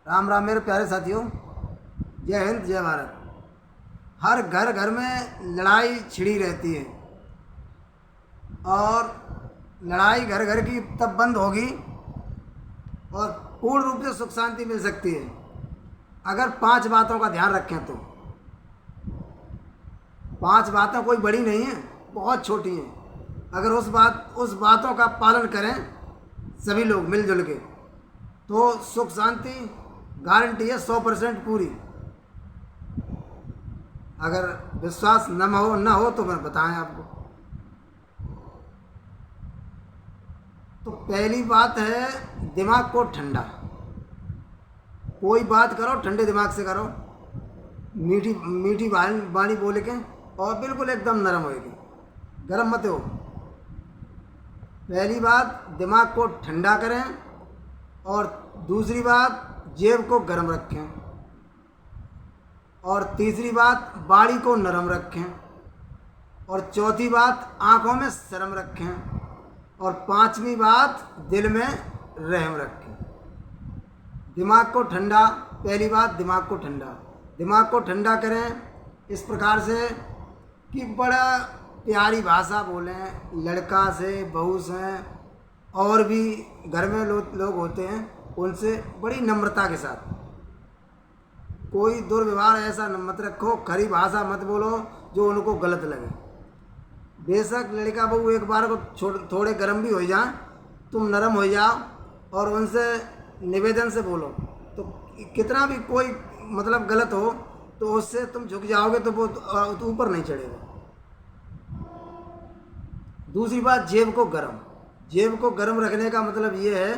राम राम मेरे प्यारे साथियों। जय हिंद जय भारत। हर घर घर में लड़ाई छिड़ी रहती है और लड़ाई घर घर की तब बंद होगी और पूर्ण रूप से सुख शांति मिल सकती है अगर 5 बातों का ध्यान रखें तो। 5 बातें कोई बड़ी नहीं है, बहुत छोटी हैं। अगर उस बातों का पालन करें सभी लोग मिलजुल के तो सुख शांति गारंटी है 100% पूरी। अगर विश्वास न हो तो मैं बताएं आपको। तो पहली बात है दिमाग को ठंडा। कोई बात करो ठंडे दिमाग से करो, मीठी मीठी वाणी बोल के और बिल्कुल एकदम नरम होएगी, गर्म मत हो। पहली बात दिमाग को ठंडा करें और दूसरी बात जेब को गर्म रखें और तीसरी बात बाड़ी को नरम रखें और चौथी बात आँखों में शर्म रखें और 5वीं बात दिल में रहम रखें। दिमाग को ठंडा, पहली बात दिमाग को ठंडा करें इस प्रकार से कि बड़ा प्यारी भाषा बोलें, लड़का से बहू से और भी घर में लोग होते हैं उनसे बड़ी नम्रता के साथ। कोई दुर्व्यवहार ऐसा मत रखो, खरी भाषा मत बोलो जो उनको गलत लगे। बेशक लड़का बहू एक बार को थोड़े गर्म भी हो जाए, तुम नरम हो जाओ और उनसे निवेदन से बोलो तो कितना भी कोई मतलब गलत हो तो उससे तुम झुक जाओगे तो वो तो ऊपर नहीं चढ़ेगा। दूसरी बात जेब को गर्म रखने का मतलब ये है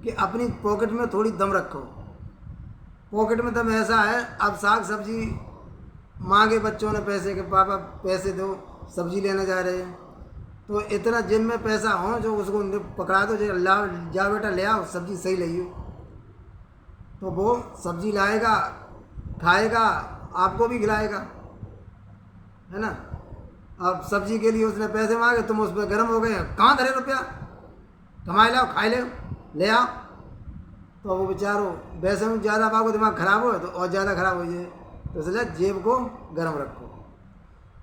कि अपनी पॉकेट में थोड़ी दम रखो। पॉकेट में दम ऐसा है, अब साग सब्जी मांगे बच्चों ने पैसे के, पापा पैसे दो सब्जी लेने जा रहे हैं, तो इतना जेब में पैसा हो जो उसको पकड़ा दो, जो जा बेटा ले आओ सब्जी सही लाइयो, तो वो सब्जी लाएगा, खाएगा, आपको भी खिलाएगा, है ना। अब सब्जी के लिए उसने पैसे मांगे, तुम उस पर गर्म हो गए, कहाँ धरे रुपया, कमाए लाओ खाए ले आओ, तो वो बेचारो वैसे में ज़्यादा आपको दिमाग ख़राब हो तो और ज़्यादा ख़राब हो जाए। तो इसलिए जेब को गर्म रखो।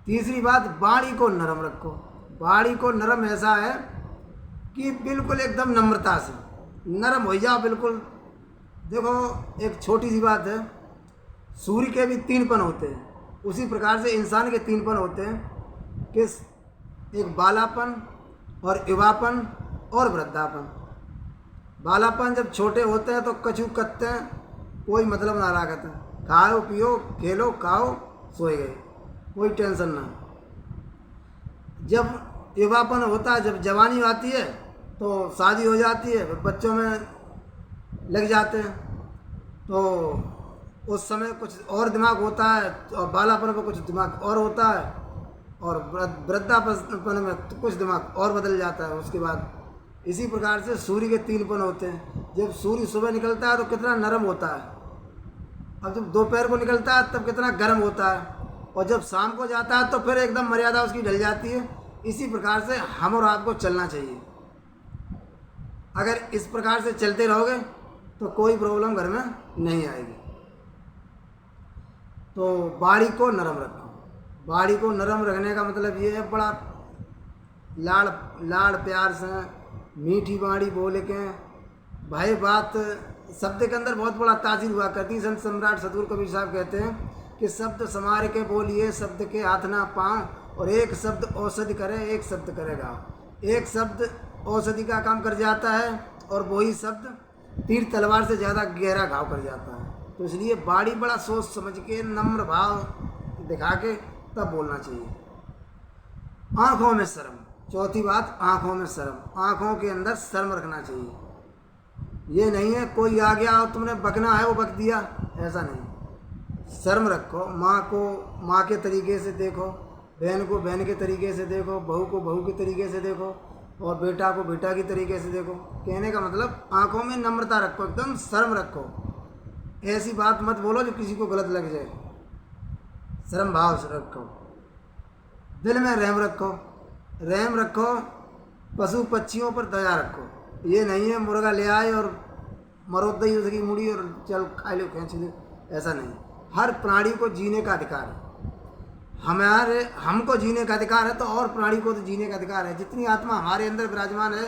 तीसरी बात बाड़ी को नरम रखो। बाड़ी को नरम ऐसा है कि बिल्कुल एकदम नम्रता से नरम हो जाओ बिल्कुल। देखो एक छोटी सी बात है, सूर्य के भी 3पन होते हैं, उसी प्रकार से इंसान के 3पन होते हैं कि एक बालापन और युवापन और वृद्धापन। बालापन जब छोटे होते हैं तो कछू कत्ते हैं, कोई मतलब ना लागत है, खाओ पियो खेलो खाओ सोए गए, कोई टेंशन ना। जब युवापन होता है, जब जवानी आती है तो शादी हो जाती है, बच्चों में लग जाते हैं, तो उस समय कुछ और दिमाग होता है और बालापन में कुछ दिमाग और होता है और वृद्धापन में तो कुछ दिमाग और बदल जाता है उसके बाद। इसी प्रकार से सूर्य के 3पन होते हैं। जब सूर्य सुबह निकलता है तो कितना नरम होता है, अब जब दोपहर को निकलता है तब कितना गर्म होता है, और जब शाम को जाता है तो फिर एकदम मर्यादा उसकी ढल जाती है। इसी प्रकार से हम और आपको चलना चाहिए। अगर इस प्रकार से चलते रहोगे तो कोई प्रॉब्लम घर में नहीं आएगी। तो बाड़ी को नरम रखो। बाड़ी को नरम रखने का मतलब ये है बड़ा लाड़ प्यार से मीठी बाड़ी बोल के भाई बात शब्द के अंदर बहुत बड़ा तासीर हुआ करती। संत सम्राट सतगुरु कबीर साहब कहते हैं कि शब्द समार के बोलिए, शब्द के हाथ ना पाँव, और एक शब्द औषधि करे एक शब्द करेगा। एक शब्द औषधि का काम कर जाता है और वही शब्द तीर तलवार से ज़्यादा गहरा घाव कर जाता है। तो इसलिए बाड़ी बड़ा सोच समझ के नम्र भाव दिखा के तब बोलना चाहिए। आँखों में शर्म, चौथी बात आँखों में शर्म। आँखों के अंदर शर्म रखना चाहिए। ये नहीं है कोई आ गया और तुमने बकना है वो बक दिया, ऐसा नहीं। शर्म रखो। माँ को माँ के तरीके से देखो, बहन को बहन के तरीके से देखो, बहू को बहू के तरीके से देखो और बेटा को बेटा की तरीके से देखो। कहने का मतलब आँखों में नम्रता रखो, एकदम शर्म रखो। ऐसी बात मत बोलो जो किसी को गलत लग जाए। शर्म भाव से रखो। दिल में रहम रखो। पशु पक्षियों पर दया रखो। ये नहीं है मुर्गा ले आए और मरोद ही उसकी मुड़ी और चल खा लो खींच लो, ऐसा नहीं। हर प्राणी को जीने का अधिकार है। हमको जीने का अधिकार है तो और प्राणी को तो जीने का अधिकार है। जितनी आत्मा हमारे अंदर विराजमान है